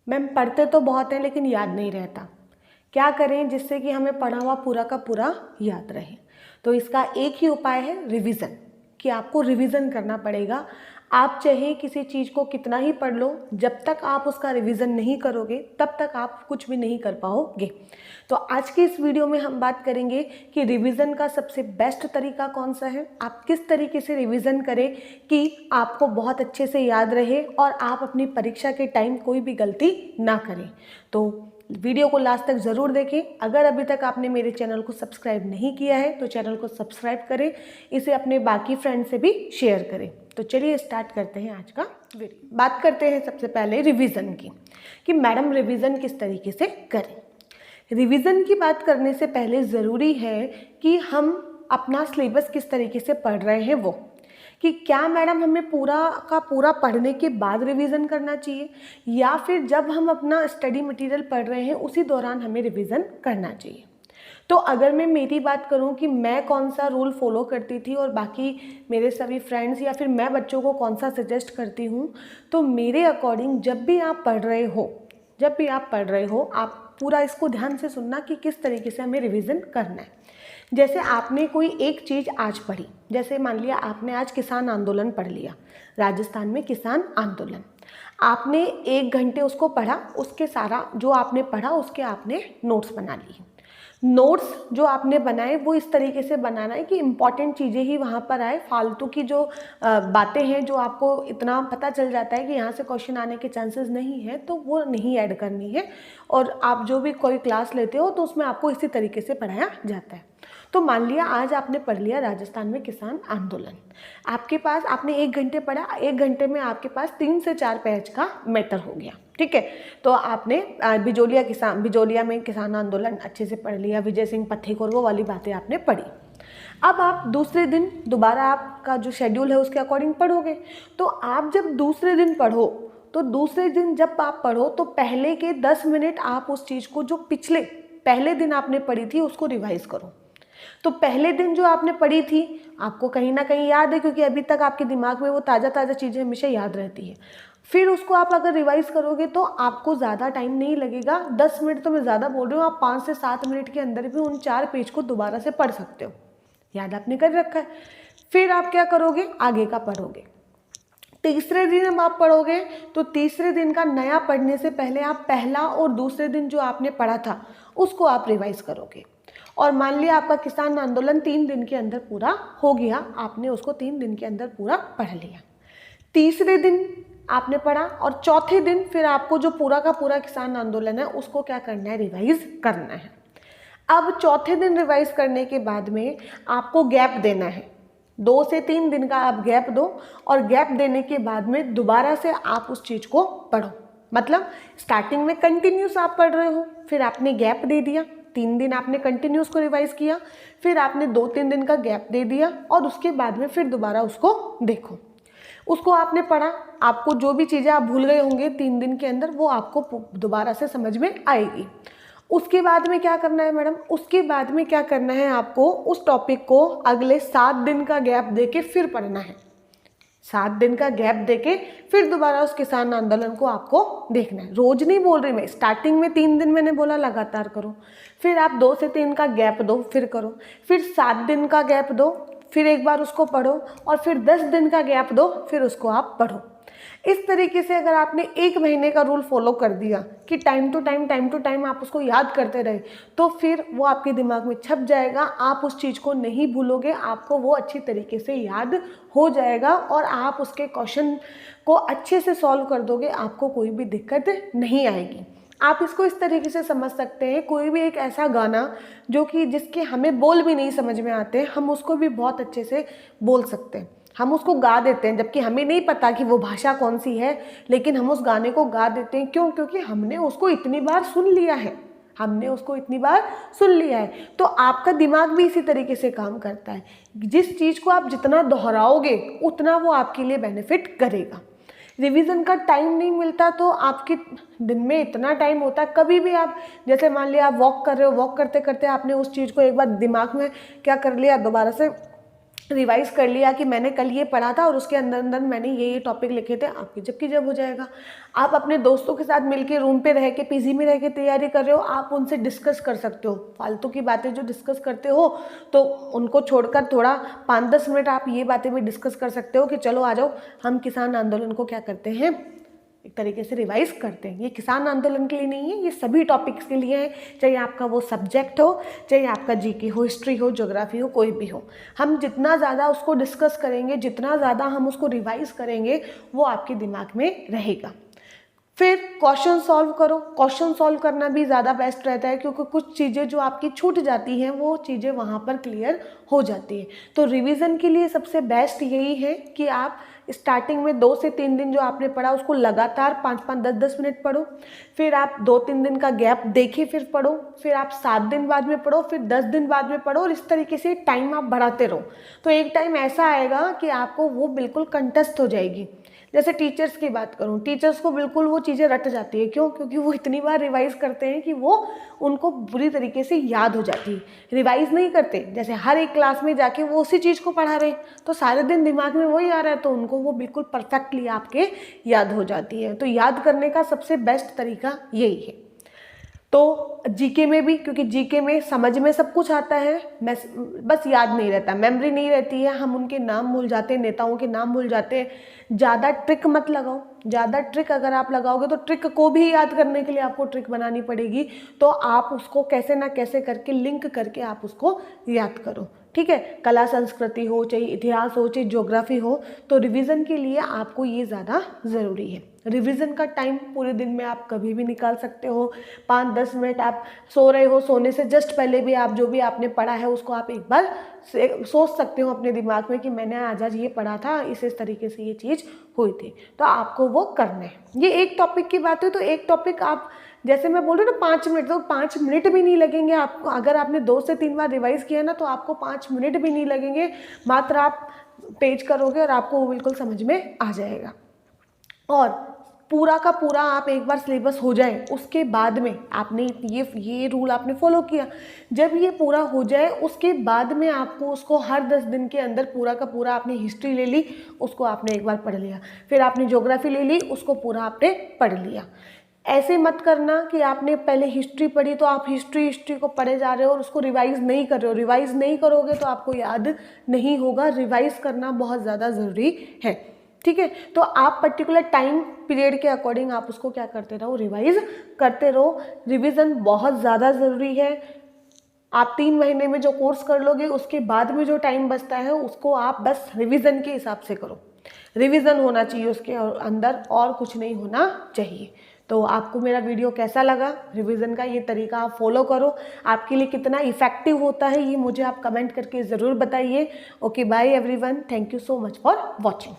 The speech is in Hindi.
मैम पढ़ते तो बहुत हैं लेकिन याद नहीं रहता। क्या करें जिससे कि हमें पढ़ा हुआ पूरा का पूरा याद रहे? तो इसका एक ही उपाय है रिवीजन, कि आपको रिवीजन करना पड़ेगा। आप चाहे किसी चीज़ को कितना ही पढ़ लो, जब तक आप उसका रिवीजन नहीं करोगे तब तक आप कुछ भी नहीं कर पाओगे। तो आज की इस वीडियो में हम बात करेंगे कि रिवीजन का सबसे बेस्ट तरीका कौन सा है, आप किस तरीके से रिवीजन करें कि आपको बहुत अच्छे से याद रहे और आप अपनी परीक्षा के टाइम कोई भी गलती ना करें। तो वीडियो को लास्ट तक ज़रूर देखें। अगर अभी तक आपने मेरे चैनल को सब्सक्राइब नहीं किया है तो चैनल को सब्सक्राइब करें, इसे अपने बाकी फ्रेंड से भी शेयर करें। तो चलिए स्टार्ट करते हैं आज का वीडियो। बात करते हैं सबसे पहले रिवीजन की, कि मैडम रिवीजन किस तरीके से करें। रिवीजन की बात करने से पहले ज़रूरी है कि हम अपना सिलेबस किस तरीके से पढ़ रहे हैं, वो कि क्या मैडम हमें पूरा का पूरा पढ़ने के बाद रिवीजन करना चाहिए या फिर जब हम अपना स्टडी मटेरियल पढ़ रहे हैं उसी दौरान हमें रिवीजन करना चाहिए। तो अगर मैं मेरी बात करूं कि मैं कौन सा रूल फॉलो करती थी और बाकी मेरे सभी फ्रेंड्स या फिर मैं बच्चों को कौन सा सजेस्ट करती हूं, तो मेरे अकॉर्डिंग जब भी आप पढ़ रहे हो आप पूरा इसको ध्यान से सुनना कि किस तरीके से हमें रिवीजन करना है। जैसे आपने कोई एक चीज़ आज पढ़ी, जैसे मान लिया आपने आज किसान आंदोलन पढ़ लिया, राजस्थान में किसान आंदोलन, आपने 1 घंटे उसको पढ़ा, उसके सारा जो आपने पढ़ा उसके आपने नोट्स बना लिए। नोट्स जो आपने बनाए वो इस तरीके से बनाना है कि इम्पॉर्टेंट चीज़ें ही वहाँ पर आए, फालतू की जो बातें हैं जो आपको इतना पता चल जाता है कि यहाँ से क्वेश्चन आने के चांसेस नहीं है, तो वो नहीं ऐड करनी है। और आप जो भी कोई क्लास लेते हो तो उसमें आपको इसी तरीके से पढ़ाया जाता है। तो मान लिया आज आपने पढ़ लिया राजस्थान में किसान आंदोलन, आपके पास आपने 1 घंटे पढ़ा, 1 घंटे में आपके पास 3 से 4 पेज का मैटर हो गया, ठीक है। तो आपने बिजोलिया में किसान आंदोलन अच्छे से पढ़ लिया, विजय सिंह पथिक और वो वाली बातें आपने पढ़ी। अब आप दूसरे दिन दोबारा आपका जो शेड्यूल है उसके अकॉर्डिंग पढ़ोगे। तो आप जब दूसरे दिन पढ़ो तो दूसरे दिन जब आप पढ़ो तो पहले के 10 मिनट आप उस चीज़ को जो पिछले पहले दिन आपने पढ़ी थी उसको रिवाइज करो। तो पहले दिन जो आपने पढ़ी थी आपको कहीं ना कहीं याद है, क्योंकि अभी तक आपके दिमाग में वो ताज़ा ताज़ा चीज़ें हमेशा याद रहती है। फिर उसको आप अगर रिवाइज करोगे तो आपको ज़्यादा टाइम नहीं लगेगा, 10 मिनट तो मैं ज़्यादा बोल रही हूँ, आप 5 से 7 मिनट के अंदर भी उन 4 पेज को दोबारा से पढ़ सकते हो, याद आपने कर रखा है। फिर आप क्या करोगे, आगे का पढ़ोगे। तीसरे दिन जब आप पढ़ोगे तो तीसरे दिन का नया पढ़ने से पहले आप पहला और दूसरे दिन जो आपने पढ़ा था उसको आप रिवाइज करोगे। और मान लिया आपका किसान आंदोलन 3 दिन के अंदर पूरा हो गया, आपने उसको 3 दिन के अंदर पूरा पढ़ लिया। तीसरे दिन आपने पढ़ा और चौथे दिन फिर आपको जो पूरा का पूरा किसान आंदोलन है उसको क्या करना है, रिवाइज करना है। अब चौथे दिन रिवाइज करने के बाद में आपको गैप देना है, 2 से 3 दिन का आप गैप दो और गैप देने के बाद में दोबारा से आप उस चीज़ को पढ़ो। मतलब स्टार्टिंग में कंटिन्यूस आप पढ़ रहे हो, फिर आपने गैप दे दिया, 3 दिन आपने कंटिन्यूस को रिवाइज किया, फिर आपने 2-3 दिन का गैप दे दिया और उसके बाद में फिर दोबारा उसको देखो। उसको आपने पढ़ा, आपको जो भी चीज़ें आप भूल गए होंगे 3 दिन के अंदर वो आपको दोबारा से समझ में आएगी। उसके बाद में क्या करना है मैडम, उसके बाद में क्या करना है, आपको उस टॉपिक को अगले 7 दिन का गैप देके फिर पढ़ना है। 7 दिन का गैप देके फिर दोबारा उस किसान आंदोलन को आपको देखना है। रोज नहीं बोल रही मैं, स्टार्टिंग में 3 दिन मैंने बोला लगातार करो, फिर आप 2 से 3 का गैप दो फिर करो, फिर 7 दिन का गैप दो फिर एक बार उसको पढ़ो और फिर 10 दिन का गैप दो फिर उसको आप पढ़ो। इस तरीके से अगर आपने 1 महीने का रूल फॉलो कर दिया कि टाइम टू टाइम आप उसको याद करते रहे, तो फिर वो आपके दिमाग में छप जाएगा, आप उस चीज़ को नहीं भूलोगे, आपको वो अच्छी तरीके से याद हो जाएगा और आप उसके क्वेश्चन को अच्छे से सॉल्व कर दोगे, आपको कोई भी दिक्कत नहीं आएगी। आप इसको इस तरीके से समझ सकते हैं, कोई भी एक ऐसा गाना जो कि जिसके हमें बोल भी नहीं समझ में आते, हम उसको भी बहुत अच्छे से बोल सकते हैं, हम उसको गा देते हैं, जबकि हमें नहीं पता कि वो भाषा कौन सी है, लेकिन हम उस गाने को गा देते हैं। क्यों? क्योंकि हमने उसको इतनी बार सुन लिया है, तो आपका दिमाग भी इसी तरीके से काम करता है। जिस चीज़ को आप जितना दोहराओगे उतना वो आपके लिए बेनिफिट करेगा। रिवीजन का टाइम नहीं मिलता तो आपके दिन में इतना टाइम होता है, कभी भी आप जैसे मान लिया आप वॉक कर रहे हो, वॉक करते करते आपने उस चीज़ को एक बार दिमाग में क्या कर लिया, दोबारा से रिवाइज कर लिया कि मैंने कल ये पढ़ा था और उसके अंदर अंदर मैंने ये टॉपिक लिखे थे, आपकी जब की जब हो जाएगा। आप अपने दोस्तों के साथ मिलके रूम पे रह के, पीजी में रह के तैयारी कर रहे हो, आप उनसे डिस्कस कर सकते हो। फालतू की बातें जो डिस्कस करते हो तो उनको छोड़कर थोड़ा 5-10 मिनट आप ये बातें भी डिस्कस कर सकते हो कि चलो आ जाओ हम किसान आंदोलन को क्या करते हैं, एक तरीके से रिवाइज करते हैं। ये किसान आंदोलन के लिए नहीं है, ये सभी टॉपिक्स के लिए है, चाहे आपका वो सब्जेक्ट हो, चाहे आपका जीके हो, हिस्ट्री हो, ज्योग्राफी हो, कोई भी हो। हम जितना ज़्यादा उसको डिस्कस करेंगे, जितना ज़्यादा हम उसको रिवाइज करेंगे, वो आपके दिमाग में रहेगा। फिर क्वेश्चन सॉल्व करो। क्वेश्चन सॉल्व करना भी ज़्यादा बेस्ट रहता है, क्योंकि कुछ चीज़ें जो आपकी छूट जाती हैं वो चीज़ें वहाँ पर क्लियर हो जाती है। तो रिवीजन के लिए सबसे बेस्ट यही है कि आप स्टार्टिंग में 2 से 3 दिन जो आपने पढ़ा उसको लगातार 5-5, 10-10 मिनट पढ़ो। फिर आप 2-3 दिन का गैप देके फिर पढ़ो। फिर आप 7 दिन बाद में पढ़ो, फिर 10 दिन बाद में पढ़ो, और इस तरीके से टाइम आप बढ़ाते रहो। तो एक टाइम ऐसा आएगा कि आपको वो बिल्कुल कंठस्थ हो जाएगी। जैसे टीचर्स की बात करूँ, टीचर्स को बिल्कुल वो चीज़ें रट जाती है। क्यों? क्योंकि वो इतनी बार रिवाइज़ करते हैं कि वो उनको बुरी तरीके से याद हो जाती है। रिवाइज़ नहीं करते, जैसे हर एक क्लास में जाके वो उसी चीज़ को पढ़ा रहे हैं तो सारे दिन दिमाग में वही आ रहा है, तो उनको वो बिल्कुल परफेक्टली आपके याद हो जाती है। तो याद करने का सबसे बेस्ट तरीका यही है। तो जीके में भी, क्योंकि जीके में समझ में सब कुछ आता है, बस याद नहीं रहता, मेमोरी नहीं रहती है, हम उनके नाम भूल जाते हैं, नेताओं के नाम भूल जाते हैं। ज़्यादा ट्रिक मत लगाओ। ज़्यादा ट्रिक अगर आप लगाओगे तो ट्रिक को भी याद करने के लिए आपको ट्रिक बनानी पड़ेगी। तो आप उसको कैसे ना कैसे करके लिंक करके आप उसको याद करो। ठीक है, कला संस्कृति हो, चाहे इतिहास हो, चाहे ज्योग्राफी हो, तो रिवीजन के लिए आपको ये ज़्यादा ज़रूरी है। रिवीजन का टाइम पूरे दिन में आप कभी भी निकाल सकते हो। 5-10 मिनट आप सो रहे हो, सोने से जस्ट पहले भी आप जो भी आपने पढ़ा है उसको आप एक बार सोच सकते हो अपने दिमाग में कि मैंने आज ये पढ़ा था, इस तरीके से ये चीज़ हुई थी। तो आपको वो करना है। ये एक टॉपिक की बात है, तो एक टॉपिक आप, जैसे मैं बोल रही हूँ ना 5 मिनट, तो 5 मिनट भी नहीं लगेंगे आपको। अगर आपने 2 से 3 बार रिवाइज किया ना तो आपको 5 मिनट भी नहीं लगेंगे। मात्र आप पेज करोगे और आपको वो बिल्कुल समझ में आ जाएगा। और पूरा का पूरा आप एक बार सिलेबस हो जाए उसके बाद में आपने ये रूल आपने फॉलो किया। जब ये पूरा हो जाए उसके बाद में आपको उसको हर 10 दिन के अंदर पूरा का पूरा, आपने हिस्ट्री ले ली उसको आपने एक बार पढ़ लिया, फिर आपने ज्योग्राफी ले ली उसको पूरा आपने पढ़ लिया। ऐसे मत करना कि आपने पहले हिस्ट्री पढ़ी तो आप हिस्ट्री को पढ़े जा रहे हो और उसको रिवाइज नहीं कर रहे हो। रिवाइज नहीं करोगे तो आपको याद नहीं होगा। रिवाइज करना बहुत ज़्यादा ज़रूरी है। ठीक है, तो आप पर्टिकुलर टाइम पीरियड के अकॉर्डिंग आप उसको क्या करते रहो, रिवाइज करते रहो। रिवीजन बहुत ज़्यादा ज़रूरी है। आप 3 महीने में जो कोर्स कर लोगे उसके बाद में जो टाइम बचता है उसको आप बस रिवीजन के हिसाब से करो। रिवीजन होना चाहिए उसके अंदर, और कुछ नहीं होना चाहिए। तो आपको मेरा वीडियो कैसा लगा, रिवीजन का ये तरीका आप फॉलो करो। आपके लिए कितना इफेक्टिव होता है ये मुझे आप कमेंट करके ज़रूर बताइए। Okay, bye everyone, thank you so much for watching.